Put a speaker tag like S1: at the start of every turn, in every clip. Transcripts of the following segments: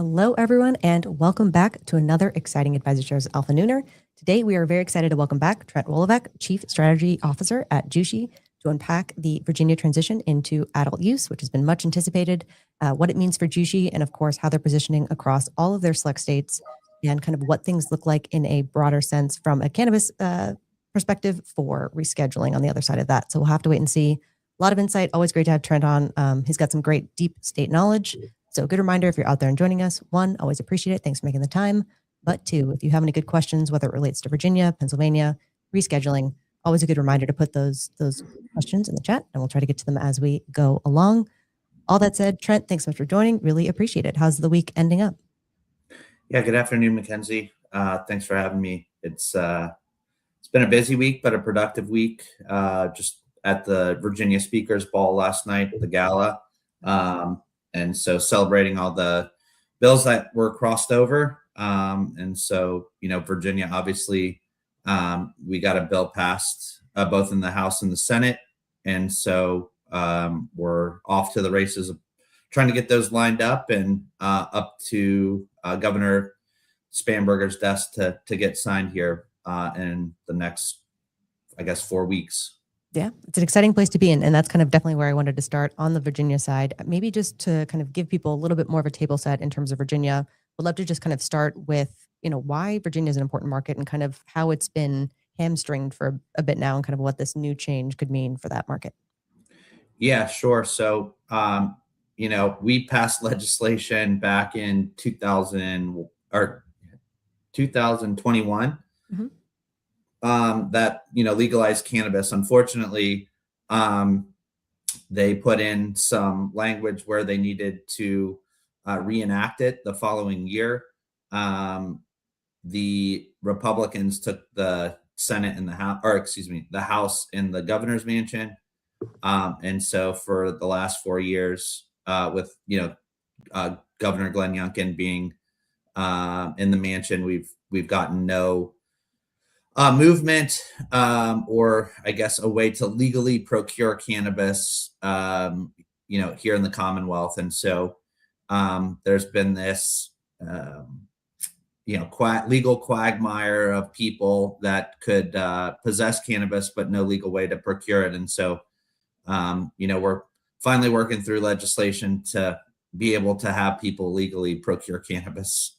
S1: Hello, everyone, and welcome back to another exciting AdvisorShares AlphaNooner. Today, we are very excited to welcome back Trent Woloveck, Chief Strategy Officer at Jushi, to unpack the Virginia transition into adult use, which has been much anticipated, what it means for Jushi, and of course, how they're positioning across all of their select states, and kind of what things look like in a broader sense from a cannabis perspective for rescheduling on the other side of that. So we'll have to wait and see. A lot of insight. Always great to have Trent on. He's got some great deep state knowledge. So good reminder, if you're out there and joining us, one, always appreciate it. Thanks for making the time. But two, if you have any good questions, whether it relates to Virginia, Pennsylvania, rescheduling, always a good reminder to put those questions in the chat, and we'll try to get to them as we go along. All that said, Trent, thanks so much for joining. Really appreciate it. How's the week ending up?
S2: Yeah, good afternoon, Mackenzie. Thanks for having me. It's been a busy week, but a productive week. Just at the Virginia Speakers Ball last night, the gala. And so celebrating all the bills that were crossed over. And so, Virginia, obviously, we got a bill passed both in the House and the Senate. And so we're off to the races of trying to get those lined up and up to Governor Spanberger's desk to get signed here in the next, 4 weeks.
S1: Yeah, it's an exciting place to be in. And that's kind of definitely where I wanted to start on the Virginia side. Maybe just to kind of give people a little bit more of a table set in terms of Virginia, we'd love to just kind of start with, why Virginia is an important market and kind of how it's been hamstringed for a bit now and kind of what this new change could mean for that market.
S2: Yeah, sure. So, we passed legislation back in 2021.
S1: Mm-hmm.
S2: That legalized cannabis. Unfortunately, they put in some language where they needed to reenact it the following year. The Republicans took the Senate and the House and the governor's mansion, and so for the last 4 years, with Governor Glenn Youngkin being in the mansion, we've gotten no movement, or I guess a way to legally procure cannabis, here in the Commonwealth. And so there's been this, legal quagmire of people that could possess cannabis, but no legal way to procure it. And so, we're finally working through legislation to be able to have people legally procure cannabis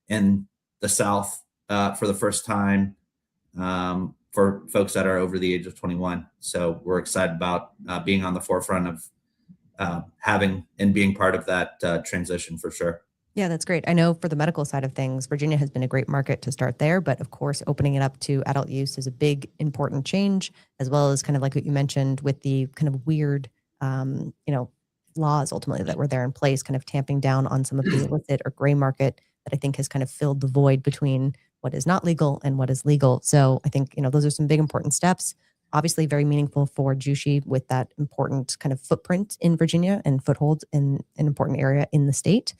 S2: in the South for the first time, for folks that are over the age of 21. So we're excited about being on the forefront of having and being part of that transition for sure.
S1: Yeah, that's great. I know for the medical side of things, Virginia has been a great market to start there, but of course, opening it up to adult use is a big, important change, as well as kind of like what you mentioned with the kind of weird, laws ultimately that were there in place, kind of tamping down on some of the illicit or gray market that I think has kind of filled the void between what is not legal and what is legal. So I think, those are some big important steps, obviously very meaningful for Jushi with that important kind of footprint in Virginia and foothold in an important area in the state.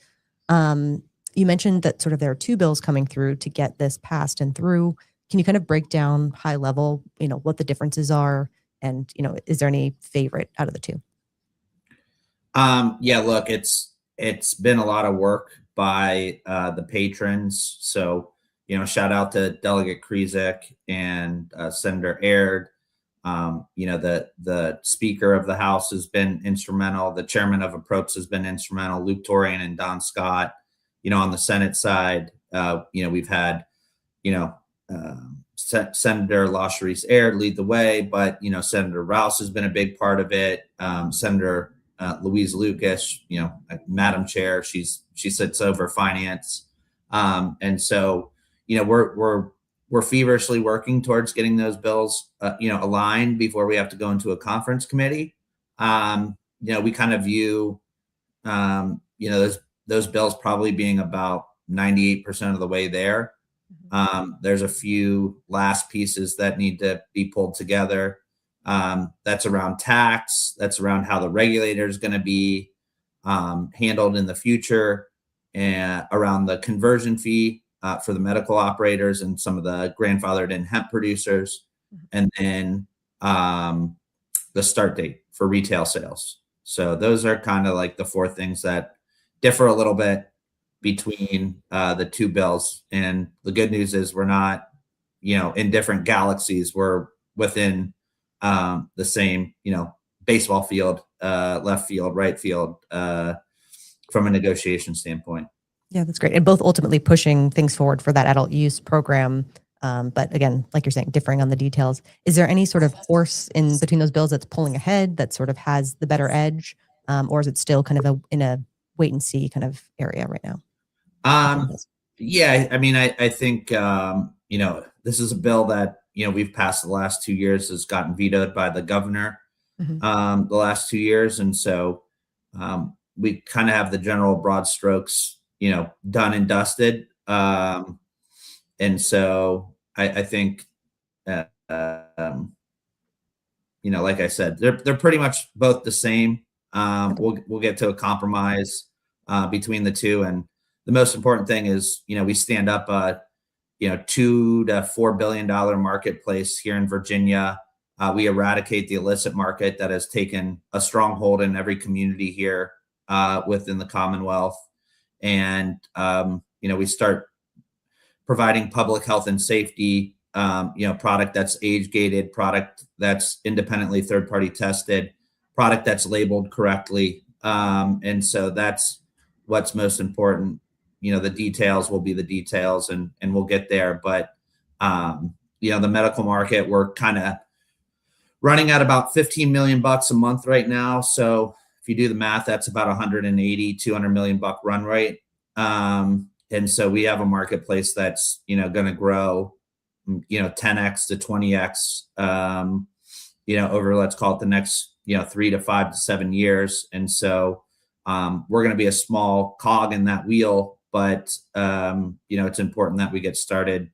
S1: You mentioned that sort of there are two bills coming through to get this passed and through. Can you kind of break down high level, what the differences are? And, is there any favorite out of the two?
S2: Yeah, look, it's been a lot of work by the patrons. So, shout out to Delegate Krizek and Senator Aird. The Speaker of the House has been instrumental. The Chairman of Approach has been instrumental. Luke Torian and Don Scott. On the Senate side, we've had, Senator LaSharice Aird lead the way, but Senator Rouse has been a big part of it. Senator Louise Lucas, Madam Chair, she sits over finance, and so we're feverishly working towards getting those bills aligned before we have to go into a conference committee. We kind of view those bills probably being about 98% of the way there. There's a few last pieces that need to be pulled together. That's around tax. That's around how the regulator is going to be handled in the future, and around the conversion fee for the medical operators and some of the grandfathered in hemp producers, and then the start date for retail sales. So those are kind of like the four things that differ a little bit. between the two bills. And the good news is we're not, in different galaxies. We're within the same, baseball field, left field, right field, from a negotiation standpoint.
S1: Yeah, that's great. And both ultimately pushing things forward for that adult use program. But again, like you're saying, differing on the details. Is there any sort of horse in between those bills that's pulling ahead, that sort of has the better edge? Or is it still kind of in a wait and see kind of area right now?
S2: Yeah, I mean, I think, this is a bill that, we've passed the last 2 years, has gotten vetoed by the governor the last 2 years. And so we kind of have the general broad strokes, done and dusted. And so I think, like I said, they're pretty much both the same. We'll get to a compromise between the two. And the most important thing is, we stand up a, $2 to $4 billion marketplace here in Virginia. We eradicate the illicit market that has taken a stronghold in every community here within the Commonwealth. And, we start providing public health and safety, product that's age gated, product that's independently third-party tested, product that's labeled correctly. And so that's what's most important. The details will be the details, and we'll get there. But, the medical market, we're kind of running at about 15 million bucks a month right now. So if you do the math, that's about 180, 200 million buck run rate. And so we have a marketplace that's, going to grow, 10x to 20x, over, let's call it the next, 3 to 5 to 7 years. And so we're going to be a small cog in that wheel, but, it's important that we get started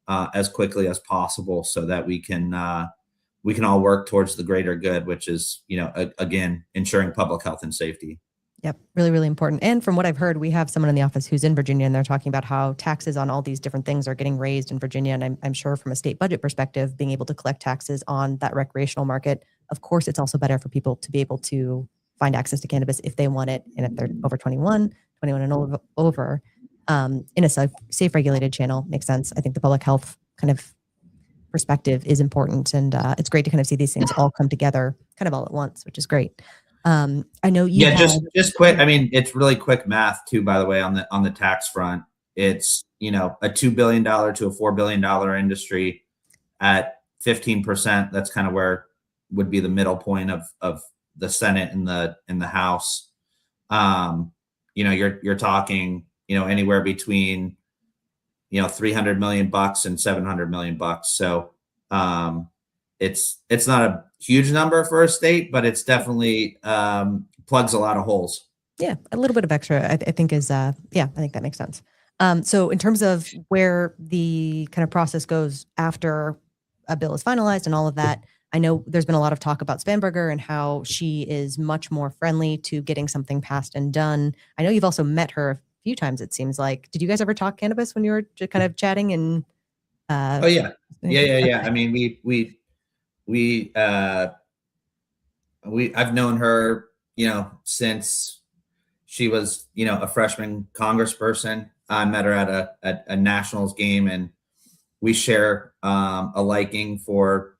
S2: as quickly as possible so that we can all work towards the greater good, which is, again, ensuring public health and safety.
S1: Yep. Really, really important. And from what I've heard, we have someone in the office who's in Virginia, and they're talking about how taxes on all these different things are getting raised in Virginia. And I'm sure from a state budget perspective, being able to collect taxes on that recreational market, of course, it's also better for people to be able to find access to cannabis if they want it. And if they're over 21 and over, in a safe regulated channel, makes sense. I think the public health kind of perspective is important. And it's great to kind of see these things all come together kind of all at once, which is great. I know you.
S2: Yeah, just quick. I mean, it's really quick math too, by the way, on the tax front. It's, a $2 billion to a $4 billion industry at 15%. That's kind of where would be the middle point of the Senate and the House. You're talking, anywhere between, 300 million bucks and 700 million bucks. So, it's not a huge number for a state, but it's definitely plugs a lot of holes.
S1: Yeah, a little bit of extra, I think is, I think that makes sense. So in terms of where the kind of process goes after a bill is finalized and all of that, I know there's been a lot of talk about Spanberger and how she is much more friendly to getting something passed and done. I know you've also met her a few times, it seems like. Did you guys ever talk cannabis when you were just kind of chatting? And
S2: oh yeah. I mean, I've known her, since she was, a freshman congressperson. I met her at a Nationals game, and we share a liking for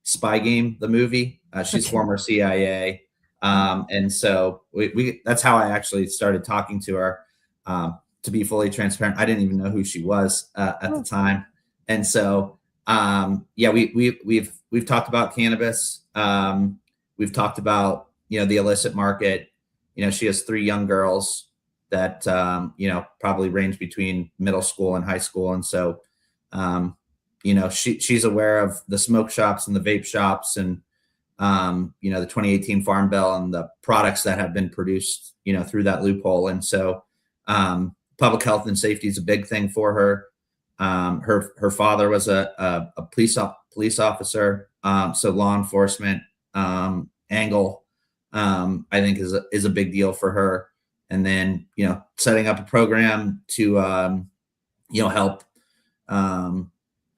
S2: Spy Game, the movie. She's former CIA. And so we that's how I actually started talking to her. To be fully transparent, I didn't even know who she was at the time. And so we've talked about cannabis. We've talked about, the illicit market. She has 3 young girls that, probably range between middle school and high school. And so, she's aware of the smoke shops and the vape shops and, the 2018 Farm Bill and the products that have been produced, through that loophole. And so, public health and safety is a big thing for her. Her father was a police officer. So law enforcement angle, I think is a big deal for her. And then, setting up a program to, help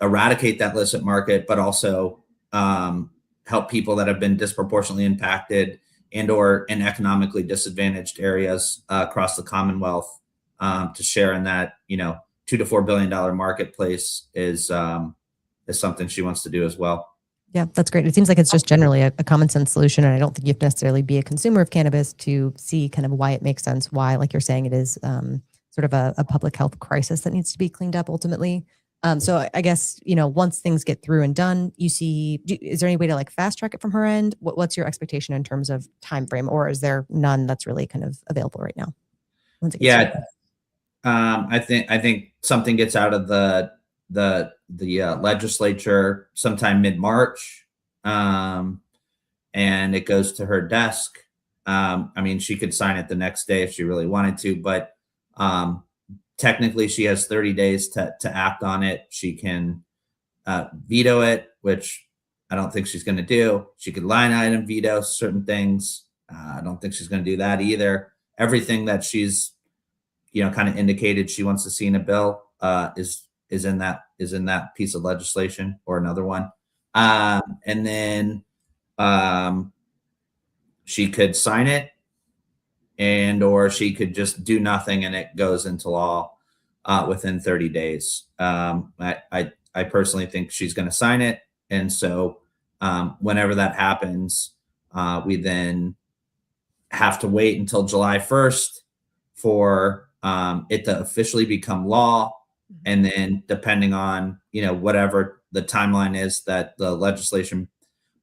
S2: eradicate that illicit market, but also help people that have been disproportionately impacted and or in economically disadvantaged areas across the Commonwealth, to share in that, $2 to $4 billion marketplace is something she wants to do as well.
S1: Yeah, that's great. It seems like it's just generally a common sense solution. And I don't think you have to necessarily be a consumer of cannabis to see kind of why it makes sense, why, like you're saying, it is sort of a public health crisis that needs to be cleaned up ultimately. So I guess, once things get through and done, is there any way to like fast track it from her end? What's your expectation in terms of time frame, or is there none that's really kind of available right now? Once it gets through?
S2: I think something gets out of the legislature sometime mid-March, and it goes to her desk. She could sign it the next day if she really wanted to, but technically she has 30 days to act on it. She can veto it, which I don't think she's going to do. She could line item veto certain things. I don't think she's going to do that either. Everything that she's kind of indicated she wants to see in a bill is in that piece of legislation or another one. And then she could sign it, or she could just do nothing and it goes into law within 30 days. I personally think she's going to sign it. And so whenever that happens, we then have to wait until July 1st for it to officially become law. And then depending on, whatever the timeline is that the legislation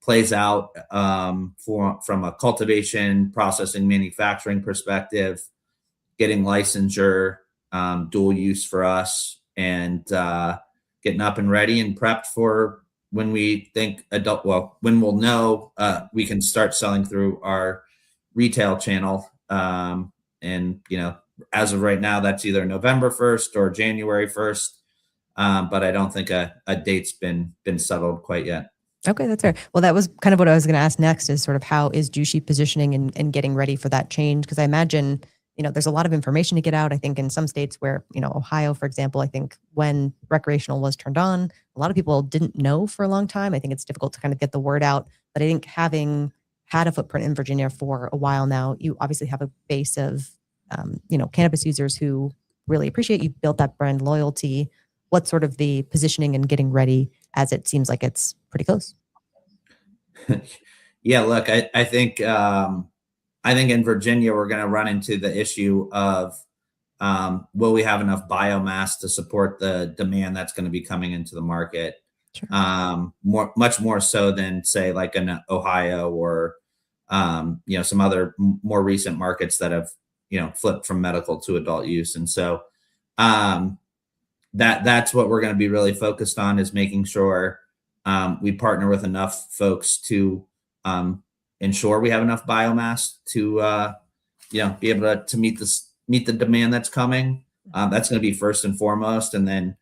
S2: plays out from a cultivation, processing, manufacturing perspective, getting licensure, dual use for us, and getting up and ready and prepped for when we think when we'll know we can start selling through our retail channel. And, as of right now, that's either November 1st or January 1st. But I don't think a date's been settled quite yet.
S1: Okay, that's fair. Well, that was kind of what I was going to ask next, is sort of how is Jushi positioning and getting ready for that change? Because I imagine, there's a lot of information to get out. I think in some states where, Ohio, for example, I think when recreational was turned on, a lot of people didn't know for a long time. I think it's difficult to kind of get the word out. But I think having had a footprint in Virginia for a while now, you obviously have a base of, cannabis users who really appreciate you built that brand loyalty. What's sort of the positioning and getting ready, as it seems like it's pretty close?
S2: Yeah, look, I think in Virginia, we're going to run into the issue of will we have enough biomass to support the demand that's going to be coming into the market? Sure. Much more so than, say, like in Ohio or some other more recent markets that have flipped from medical to adult use. And so that's what we're going to be really focused on, is making sure we partner with enough folks to ensure we have enough biomass to be able to meet the demand that's coming. That's going to be first and foremost. And then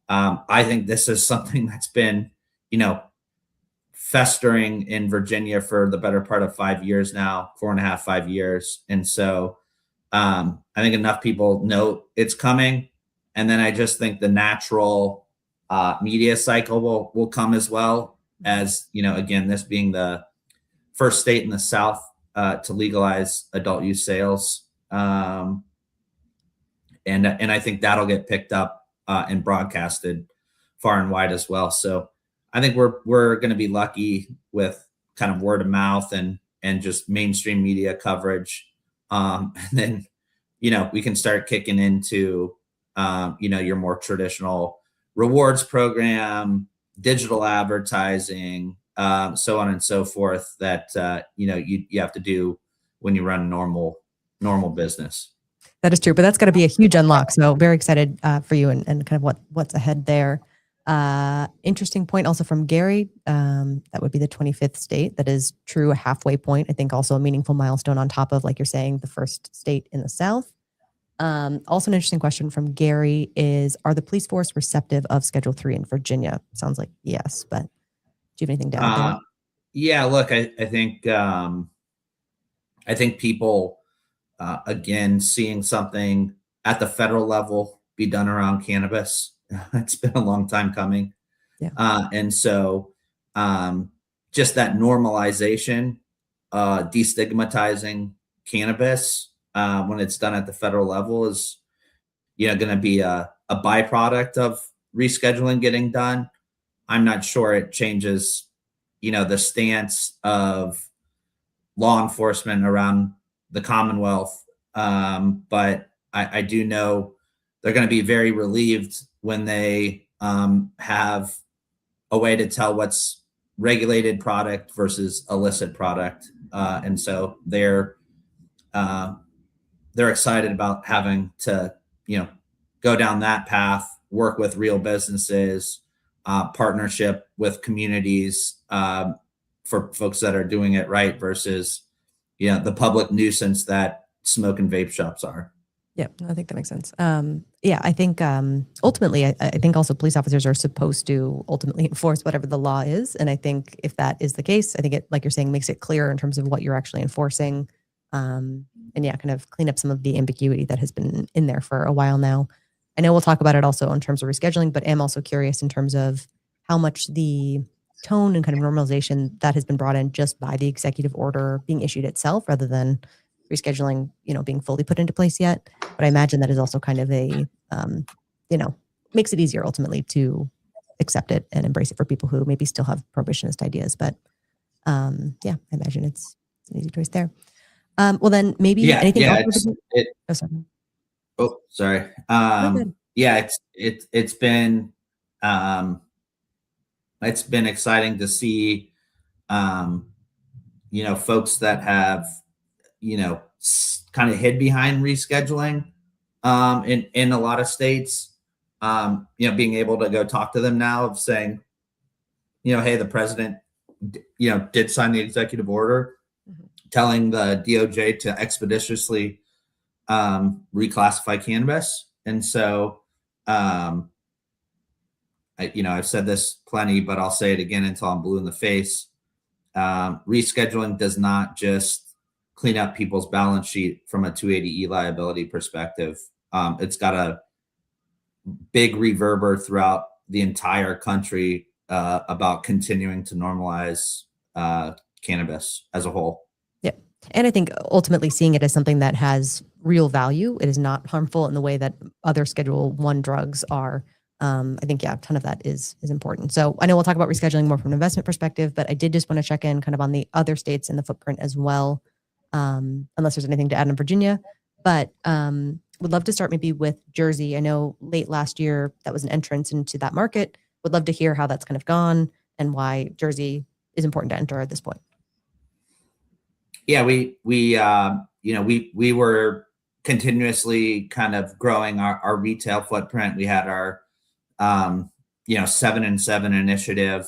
S2: I think this is something that's been festering in Virginia for the better part of 5 years now, 4.5, 5 years. And so I think enough people know it's coming. And then I just think the natural media cycle will come, as well as, again, this being the first state in the South to legalize adult use sales. And I think that'll get picked up and broadcasted far and wide as well. So I think we're going to be lucky with kind of word of mouth and just mainstream media coverage. And then, we can start kicking into, your more traditional rewards program, digital advertising, so on and so forth that, you have to do when you run a normal business.
S1: That is true, but that's got to be a huge unlock. So very excited for you and kind of what's ahead there. Interesting point also from Gary. That would be the 25th state. That is true, a halfway point. I think also a meaningful milestone on top of, like you're saying, the first state in the South. Also an interesting question from Gary is, are the police force receptive of Schedule 3 in Virginia? Sounds like yes, but do you have anything to add there?
S2: Yeah, look, I think people, again, seeing something at the federal level be done around cannabis, it's been a long time coming.
S1: Yeah.
S2: And so just that normalization, destigmatizing cannabis when it's done at the federal level is going to be a byproduct of rescheduling getting done. I'm not sure it changes, the stance of law enforcement around the Commonwealth. But I do know they're going to be very relieved when they have a way to tell what's regulated product versus illicit product. And so they're excited about having to, go down that path, work with real businesses, partnership with communities for folks that are doing it right versus, the public nuisance that smoke and vape shops are.
S1: Yeah, I think that makes sense. Yeah, I think ultimately, I think also police officers are supposed to ultimately enforce whatever the law is. And I think if that is the case, I think it, like you're saying, makes it clearer in terms of what you're actually enforcing. And yeah, kind of clean up some of the ambiguity that has been in there for a while now. I know we'll talk about it also in terms of rescheduling, but am also curious in terms of how much the tone and kind of normalization that has been brought in just by the executive order being issued itself rather than rescheduling, being fully put into place yet. But I imagine that is also kind of a, makes it easier ultimately to accept it and embrace it for people who maybe still have prohibitionist ideas. But yeah, I imagine it's an easy choice there. Well, then maybe anything else?
S2: Sorry. It's been exciting to see, folks that have, kind of hid behind rescheduling in a lot of states, being able to go talk to them now of saying, hey, the president, did sign the executive order telling the DOJ to expeditiously reclassify cannabis. And so, I've said this plenty, but I'll say it again until I'm blue in the face. Rescheduling does not just clean up people's balance sheet from a 280E liability perspective. It's got a big reverber throughout the entire country about continuing to normalize cannabis as a whole.
S1: Yeah. And I think ultimately seeing it as something that has real value, it is not harmful in the way that other Schedule I drugs are. I think, a ton of that is important. So I know we'll talk about rescheduling more from an investment perspective, but I did just want to check in kind of on the other states in the footprint as well, unless there's anything to add in Virginia. But would love to start maybe with Jersey. I know late last year that was an entrance into that market. Would love to hear how that's kind of gone and why Jersey is important to enter at this point.
S2: Yeah, we were continuously kind of growing our retail footprint. We had our 7 and 7 initiative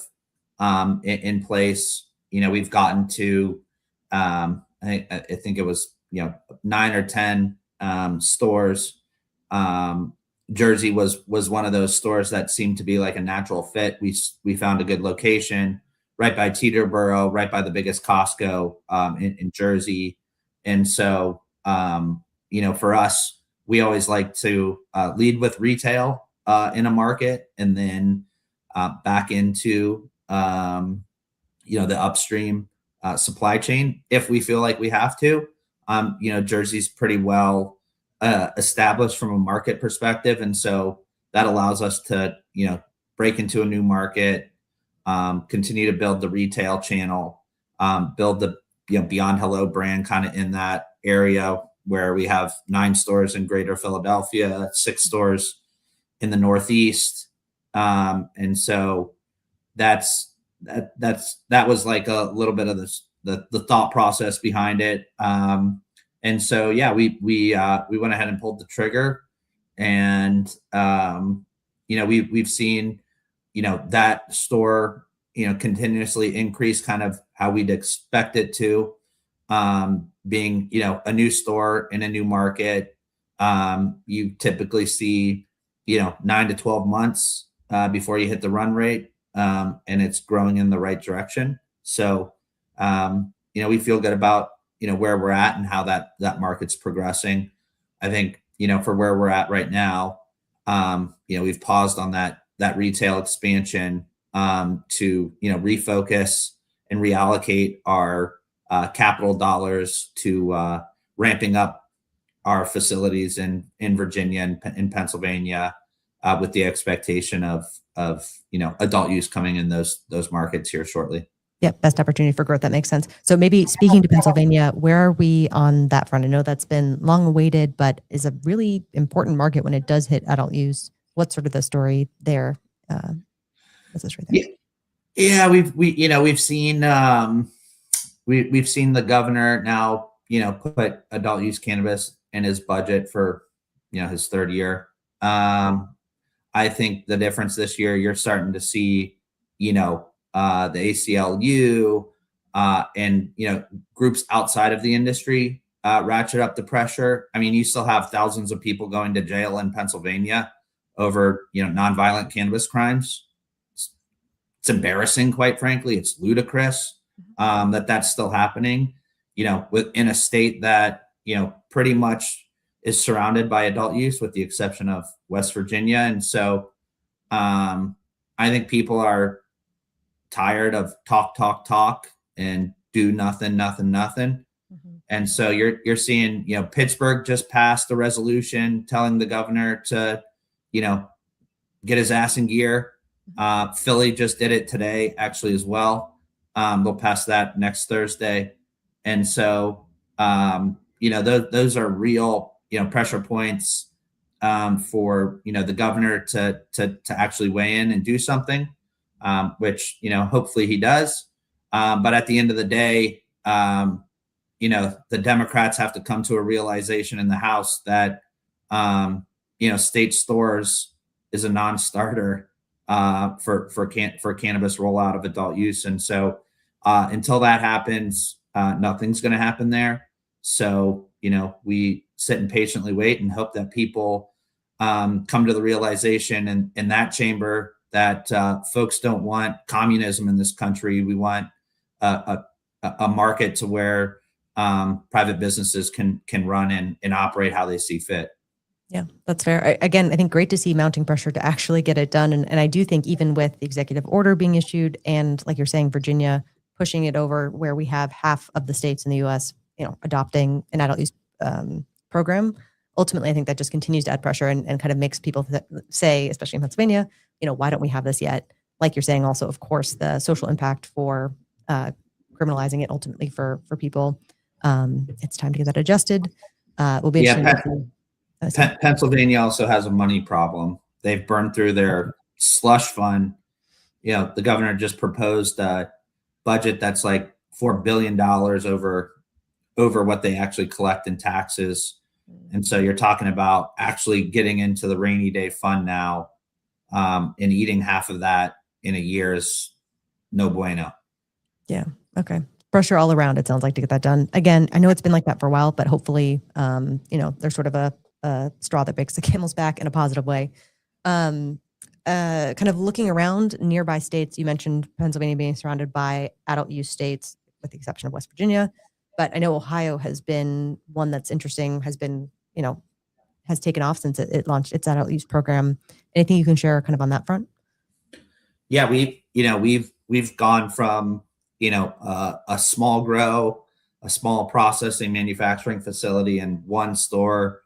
S2: in place. We've gotten to I think it was 9 or 10 stores. Jersey was one of those stores that seemed to be like a natural fit. We found a good location right by Teterboro, right by the biggest Costco in Jersey. And so, for us, we always like to lead with retail in a market and then back into, the upstream supply chain if we feel like we have to. Jersey's pretty well established from a market perspective. And so that allows us to, break into a new market, continue to build the retail channel, build the Beyond Hello brand kind of in that area where we have 9 stores in Greater Philadelphia, 6 stores in the Northeast. And so that was like a little bit of the thought process behind it. And so, we went ahead and pulled the trigger, and, we've seen, that store, continuously increase kind of how we'd expect it to, being, a new store in a new market. You typically see, 9 to 12 months before you hit the run rate, and it's growing in the right direction. So, we feel good about, where we're at and how that market's progressing. I think, for where we're at right now, we've paused on that retail expansion to, refocus and reallocate our capital dollars to ramping up our facilities in Virginia and in Pennsylvania, with the expectation of adult use coming in those markets here shortly.
S1: Yep, best opportunity for growth. That makes sense. So maybe speaking to Pennsylvania, where are we on that front? I know that's been long awaited, but is a really important market when it does hit adult use. What's sort of the story there? What's the story there?
S2: Yeah, we've seen we've seen the governor now put adult use cannabis in his budget for his third year. I think the difference this year, you're starting to see the ACLU and groups outside of the industry ratchet up the pressure. I mean, you still have thousands of people going to jail in Pennsylvania over nonviolent cannabis crimes. It's embarrassing, quite frankly. It's ludicrous that's still happening. Within a state that pretty much is surrounded by adult use, with the exception of West Virginia. And so I think people are tired of talk and do nothing. Mm-hmm. And so you're seeing, Pittsburgh just passed a resolution telling the governor to, get his ass in gear. Philly just did it today, actually, as well. They'll pass that next Thursday. And so, those are real, pressure points for, the governor to actually weigh in and do something, which, hopefully he does. But at the end of the day, the Democrats have to come to a realization in the House that, state stores is a non-starter for cannabis rollout of adult use. And so until that happens, nothing's going to happen there. So, we sit and patiently wait and hope that people come to the realization in that chamber that folks don't want communism in this country. We want a market to where private businesses can run and operate how they see fit.
S1: Yeah, that's fair. Again, I think great to see mounting pressure to actually get it done. And I do think even with the executive order being issued and, like you're saying, Virginia pushing it over where we have half of the states in the U.S., adopting an adult use program, ultimately, I think that just continues to add pressure and kind of makes people say, especially in Pennsylvania, why don't we have this yet? Like you're saying, also, of course, the social impact for criminalizing it ultimately for people. It's time to get that adjusted. We'll be interested.
S2: Pennsylvania also has a money problem. They've burned through their slush fund. The governor just proposed a budget that's like $4 billion over what they actually collect in taxes. And so you're talking about actually getting into the rainy day fund now, and eating half of that in a year is no bueno.
S1: Yeah. Okay. Pressure all around, it sounds like, to get that done. Again, I know it's been like that for a while, but hopefully, there's sort of a straw that breaks the camel's back in a positive way. Kind of looking around nearby states, you mentioned Pennsylvania being surrounded by adult use states, with the exception of West Virginia. But I know Ohio has been one that's interesting, has taken off since it launched its adult use program. Anything you can share kind of on that front?
S2: Yeah, we've gone from, a small grow, a small processing manufacturing facility and one store,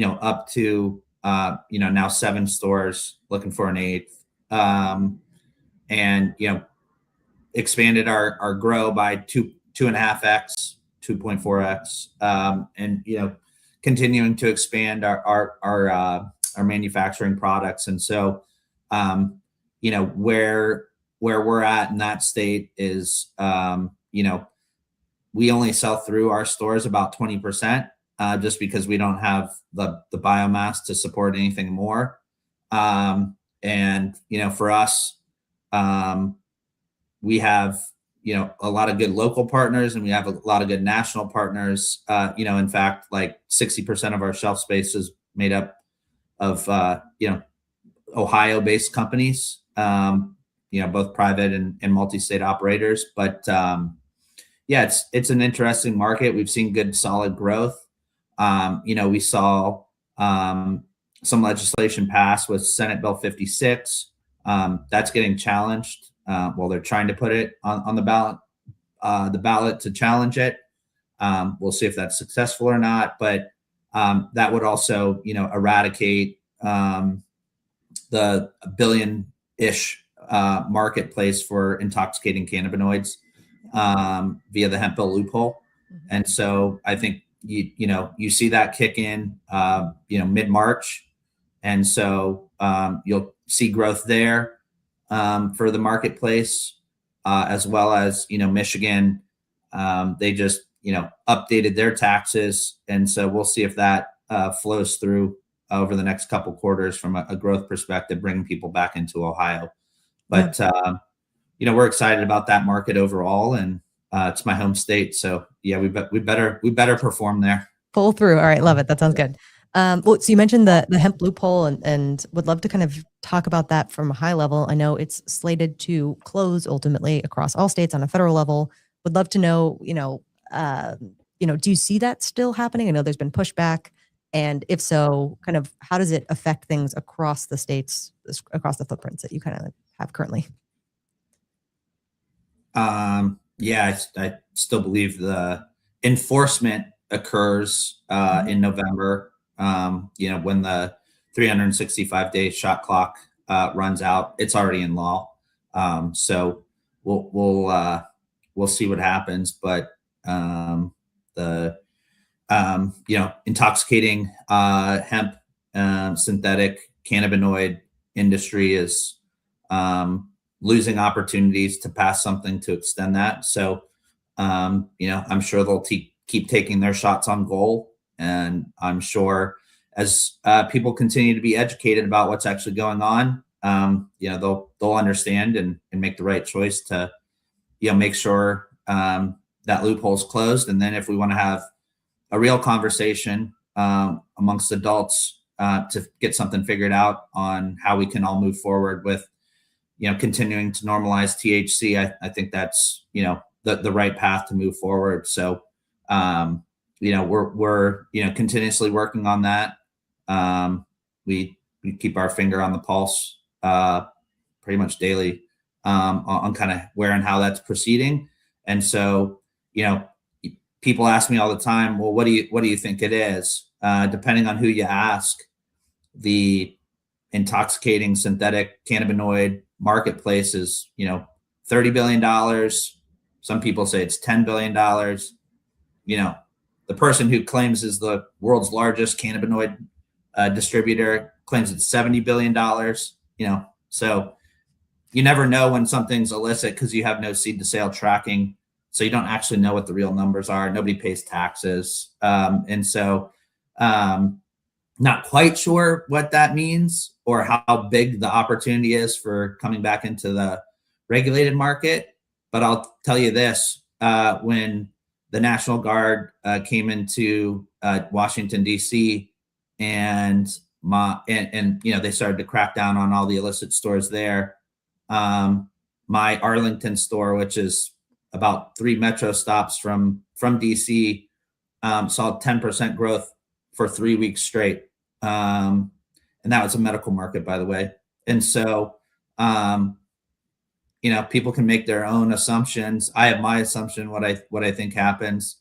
S2: up to, now 7 stores, looking for an 8th, and, expanded our grow by 2.5x, 2.4x, and, continuing to expand our manufacturing products. And so, where we're at in that state is, we only sell through our stores about 20%, just because we don't have the biomass to support anything more. And, for us, we have, a lot of good local partners, and we have a lot of good national partners. In fact, like 60% of our shelf space is made up of, Ohio-based companies, both private and multi-state operators. But it's an interesting market. We've seen good, solid growth. We saw some legislation pass with Senate Bill 56. That's getting challenged. They're trying to put it on the ballot to challenge it. We'll see if that's successful or not. But that would also, eradicate the billion-ish marketplace for intoxicating cannabinoids via the hemp bill loophole. And so I think you see that kick in mid-March, and so you'll see growth there for the marketplace, as well as Michigan. They just updated their taxes, and so we'll see if that flows through over the next couple quarters from a growth perspective, bringing people back into Ohio. But we're excited about that market overall, and it's my home state, so yeah, we better perform there.
S1: Pull through. All right, love it. That sounds good. Well, so you mentioned the hemp loophole, and would love to kind of talk about that from a high level. I know it's slated to close ultimately across all states on a federal level. Would love to know, do you see that still happening? I know there's been pushback, and if so, kind of how does it affect things across the states, across the footprints that you kind of have currently?
S2: Yeah, I still believe the enforcement occurs in November. When the 365-day shot clock runs out, it's already in law. So we'll see what happens. But the intoxicating hemp synthetic cannabinoid industry is losing opportunities to pass something to extend that. So, I'm sure they'll keep taking their shots on goal. And I'm sure as people continue to be educated about what's actually going on, they'll understand and make the right choice to, make sure that loophole's closed. And then if we want to have a real conversation amongst adults to get something figured out on how we can all move forward with, continuing to normalize THC, I think that's, the right path to move forward. So, we're continuously working on that. We keep our finger on the pulse pretty much daily on kind of where and how that's proceeding. And so, people ask me all the time, well, what do you think it is? Depending on who you ask, the intoxicating synthetic cannabinoid marketplace is, $30 billion. Some people say it's $10 billion. The person who claims is the world's largest cannabinoid distributor claims it's $70 billion. So you never know when something's illicit because you have no seed to sale tracking. So you don't actually know what the real numbers are. Nobody pays taxes. And so not quite sure what that means or how big the opportunity is for coming back into the regulated market. But I'll tell you this, when the National Guard came into Washington, D.C., and they started to crack down on all the illicit stores there. My Arlington store, which is about 3 metro stops from DC, saw 10% growth for 3 weeks straight. And that was a medical market, by the way. And so, people can make their own assumptions. I have my assumption, what I think happens.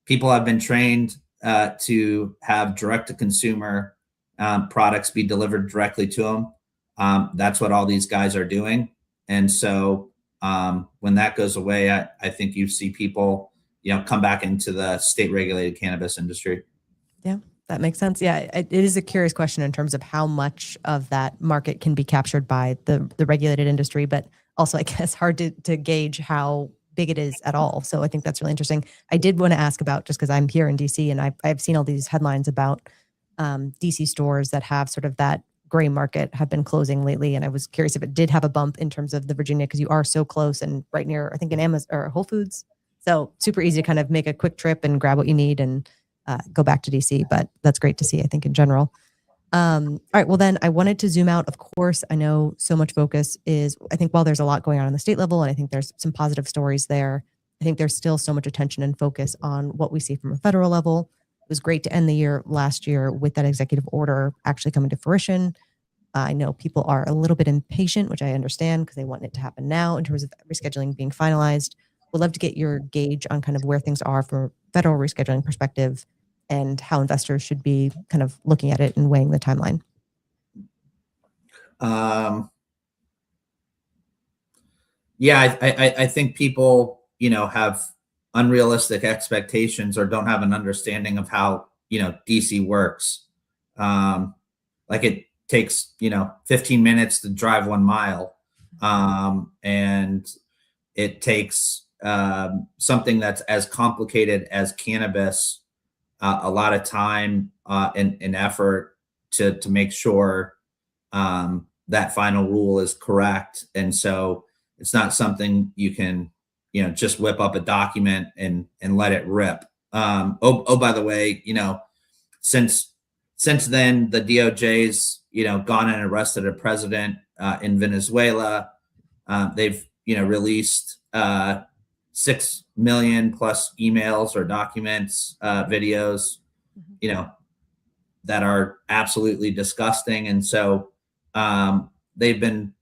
S2: People have been trained to have direct to consumer products be delivered directly to them. That's what all these guys are doing. And so when that goes away, I think you see people, come back into the state regulated cannabis industry.
S1: Yeah, that makes sense. Yeah, it is a curious question in terms of how much of that market can be captured by the regulated industry, but also I guess hard to gauge how big it is at all. So I think that's really interesting. I did want to ask about, just because I'm here in DC and I've seen all these headlines about DC stores that have sort of that gray market have been closing lately. And I was curious if it did have a bump in terms of the Virginia, because you are so close and right near, I think, an Amazon or Whole Foods. So super easy to kind of make a quick trip and grab what you need and go back to DC. But that's great to see, I think, in general. All right. Well, then I wanted to zoom out. Of course, I know so much focus is, I think, while there's a lot going on the state level, and I think there's some positive stories there, I think there's still so much attention and focus on what we see from a federal level. It was great to end the year last year with that executive order actually coming to fruition. I know people are a little bit impatient, which I understand because they want it to happen now in terms of rescheduling being finalized. Would love to get your gauge on kind of where things are from a federal rescheduling perspective and how investors should be kind of looking at it and weighing the timeline?
S2: Yeah, I think people, have unrealistic expectations or don't have an understanding of how, DC works. Like it takes, 15 minutes to drive 1 mile. And it takes something that's as complicated as cannabis, a lot of time and effort to make sure that final rule is correct. And so it's not something you can, just whip up a document and let it rip. By the way, since then the DOJ's, gone and arrested a president in Venezuela. They've, released 6 million plus emails or documents, videos, that are absolutely disgusting. And so they've been,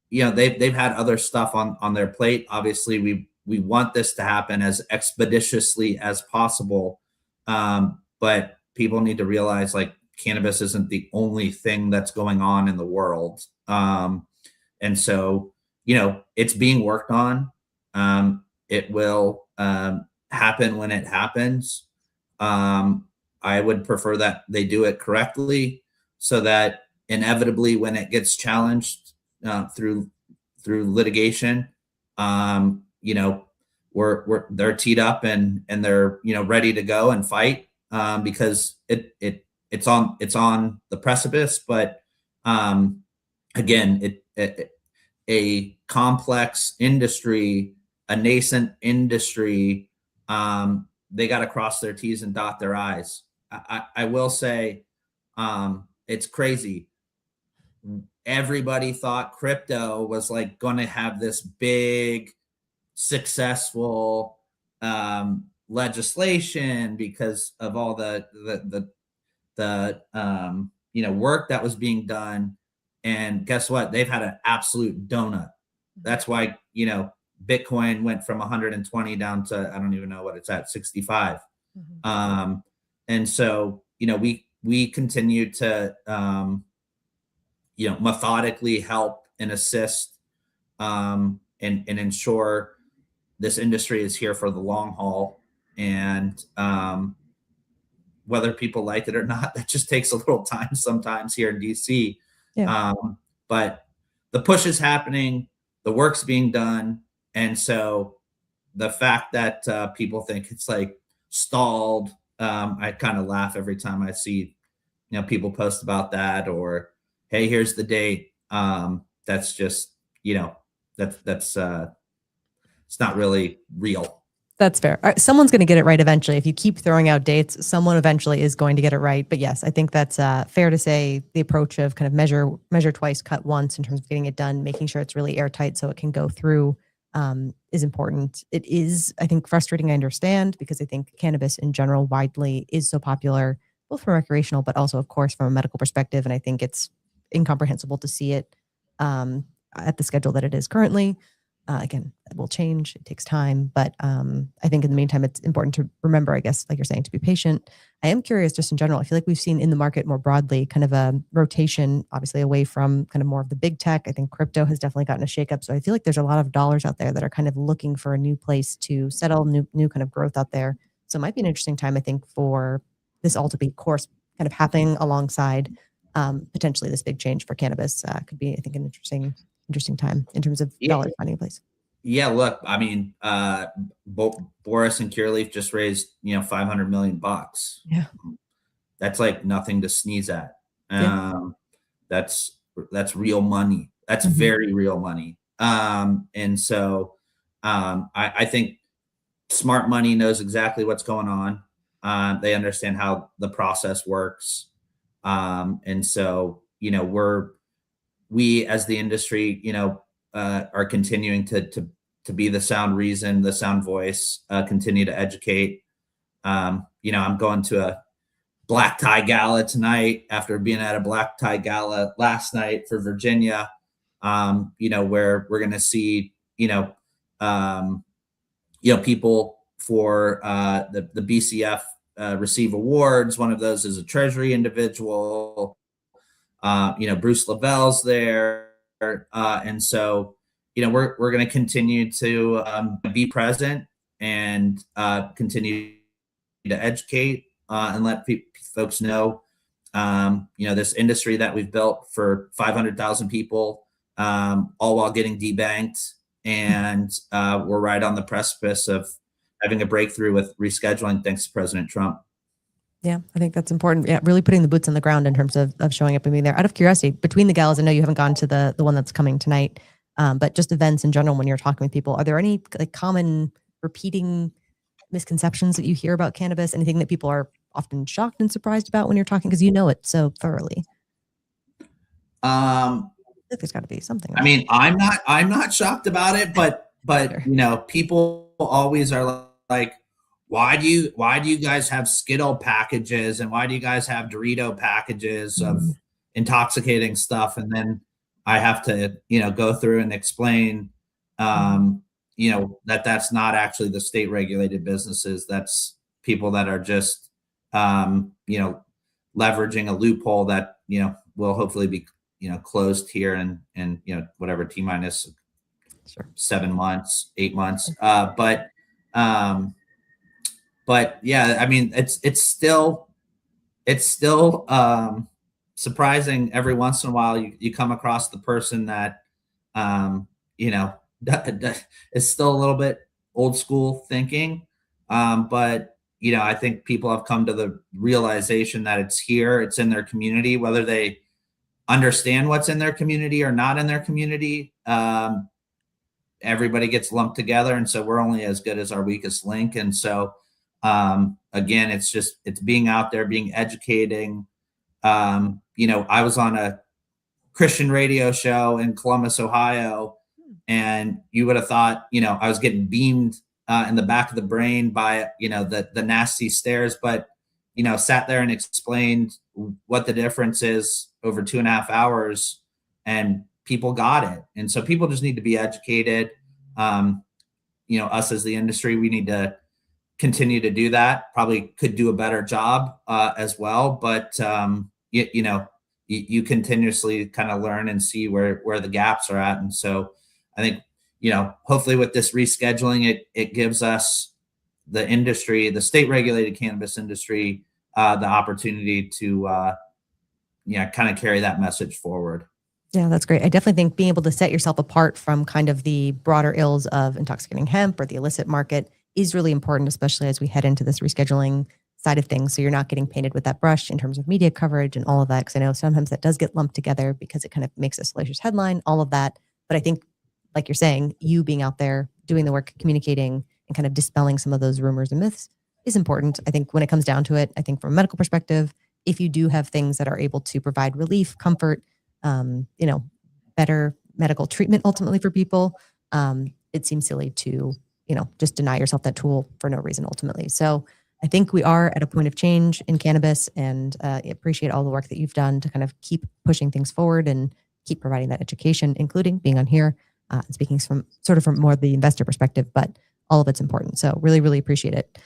S2: they've had other stuff on their plate. Obviously, we want this to happen as expeditiously as possible, but people need to realize like cannabis isn't the only thing that's going on in the world. And so, it's being worked on. It will happen when it happens. I would prefer that they do it correctly so that inevitably when it gets challenged through litigation, they're teed up and they're, ready to go and fight because it's on the precipice. But again, a complex industry, a nascent industry, they got to cross their T's and dot their I's. I will say it's crazy. Everybody thought crypto was like going to have this big, successful legislation because of all the work that was being done. And guess what? They've had an absolute donut. That's why, Bitcoin went from 120 down to, I don't even know what it's at, 65. And so, we continue to, methodically help and assist and ensure this industry is here for the long haul. And whether people like it or not, that just takes a little time sometimes here in DC. Yeah. But the push is happening, the work's being done. And so the fact that people think it's like stalled, I kind of laugh every time I see, people post about that or, hey, here's the date. That's just, that's it's not really real.
S1: That's fair. Someone's going to get it right eventually. If you keep throwing out dates, someone eventually is going to get it right. But yes, I think that's fair to say the approach of kind of measure twice, cut once in terms of getting it done, making sure it's really airtight so it can go through is important. It is, I think, frustrating. I understand because I think cannabis in general widely is so popular, both from recreational, but also, of course, from a medical perspective. And I think it's incomprehensible to see it at the schedule that it is currently. Again, it will change. It takes time. But I think in the meantime, it's important to remember, I guess, like you're saying, to be patient. I am curious just in general. I feel like we've seen in the market more broadly kind of a rotation, obviously away from kind of more of the big tech. I think crypto has definitely gotten a shakeup. So I feel like there's a lot of dollars out there that are kind of looking for a new place to settle, new kind of growth out there. So it might be an interesting time, I think, for this all to be, of course, kind of happening alongside potentially this big change for cannabis. Could be, I think, an interesting time in terms of dollars finding a place.
S2: Yeah, look, I mean, Boris and Cureleaf just raised, $500 million.
S1: Yeah,
S2: that's like nothing to sneeze at. That's real money. That's very real money. And so I think smart money knows exactly what's going on. They understand how the process works. And so, we as the industry, are continuing to be the sound reason, the sound voice, continue to educate. I'm going to a black tie gala tonight after being at a black tie gala last night for Virginia, where we're going to see, people for the BCF receive awards. One of those is a Treasury individual. Bruce Lavelle's there, and so we're going to continue to be present and continue to educate and let folks know this industry that we've built for 500,000 people, all while getting debanked, and we're right on the precipice of having a breakthrough with rescheduling thanks to President Trump.
S1: Yeah, I think that's important. Yeah, really putting the boots on the ground in terms of showing up and being there. Out of curiosity, between the galas, I know you haven't gone to the one that's coming tonight, but just events in general, when you're talking with people, are there any common repeating misconceptions that you hear about cannabis? Anything that people are often shocked and surprised about when you're talking, because you know it so thoroughly?
S2: I
S1: think there's got to be something.
S2: I mean, I'm not shocked about it, but sure. People always are like, why do you guys have Skittle packages, and why do you guys have Dorito packages of intoxicating stuff? And then I have to, go through and explain, that's not actually the state regulated businesses. That's people that are just, leveraging a loophole that, will hopefully be, closed here and whatever T-minus 7 months, 8 months. But yeah, I mean, it's still surprising every once in a while you come across the person that, is still a little bit old school thinking. But, I think people have come to the realization that it's here, it's in their community, whether they understand what's in their community or not in their community. Everybody gets lumped together. And so we're only as good as our weakest link. And so, again, it's being out there, being educating. I was on a Christian radio show in Columbus, Ohio, and you would have thought, I was getting beamed in the back of the brain by, the nasty stares, but, sat there and explained what the difference is over 2.5 hours, and people got it. And so people just need to be educated. Us as the industry, we need to continue to do that. Probably could do a better job as well, but you continuously kind of learn and see where the gaps are at. And so I think, hopefully with this rescheduling, it gives us the industry, the state regulated cannabis industry, the opportunity to kind of carry that message forward.
S1: Yeah, that's great. I definitely think being able to set yourself apart from kind of the broader ills of intoxicating hemp or the illicit market is really important, especially as we head into this rescheduling side of things. So you're not getting painted with that brush in terms of media coverage and all of that. Because I know sometimes that does get lumped together because it kind of makes a salacious headline, all of that. But I think, like you're saying, you being out there, doing the work, communicating, and kind of dispelling some of those rumors and myths is important. I think when it comes down to it, I think from a medical perspective, if you do have things that are able to provide relief, comfort, better medical treatment ultimately for people, it seems silly to, just deny yourself that tool for no reason ultimately. So I think we are at a point of change in cannabis, and appreciate all the work that you've done to kind of keep pushing things forward and keep providing that education, including being on here and speaking from more the investor perspective, but all of it's important. So really, really appreciate it.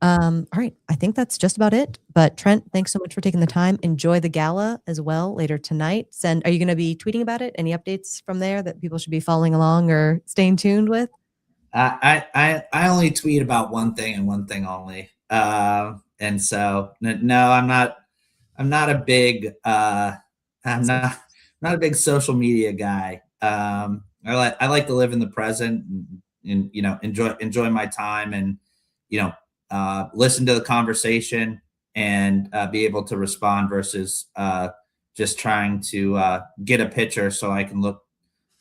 S1: All right. I think that's just about it. But Trent, thanks so much for taking the time. Enjoy the gala as well later tonight. Are you going to be tweeting about it? Any updates from there that people should be following along or staying tuned with?
S2: I only tweet about one thing and one thing only. And so no, I'm not a big I'm not a big social media guy. I like to live in the present and enjoy my time and listen to the conversation and be able to respond versus just trying to get a picture so I can look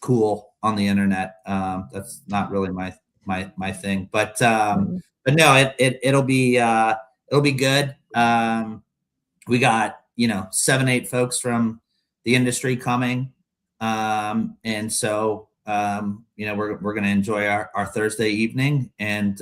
S2: cool on the internet. That's not really my thing, but no, it'll be good. We got 7-8 folks from the industry coming, and so we're going to enjoy our Thursday evening and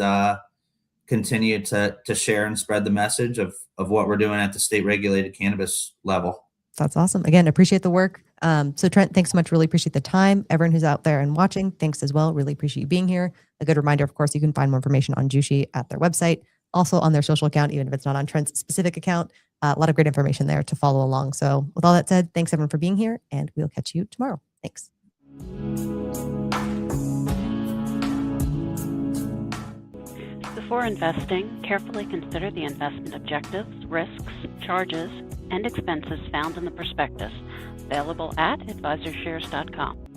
S2: continue to share and spread the message of what we're doing at the state regulated cannabis level.
S1: That's awesome. Again, appreciate the work. So Trent, thanks so much. Really appreciate the time. Everyone who's out there and watching, thanks as well. Really appreciate you being here. A good reminder, of course, you can find more information on Jushi at their website. also on their social account, even if it's not on Trent's specific account. A lot of great information there to follow along. So with all that said, thanks everyone for being here, and we'll catch you tomorrow. Thanks.
S3: Before investing, carefully consider the investment objectives, risks, charges, and expenses found in the prospectus, available at AdvisorShares.com.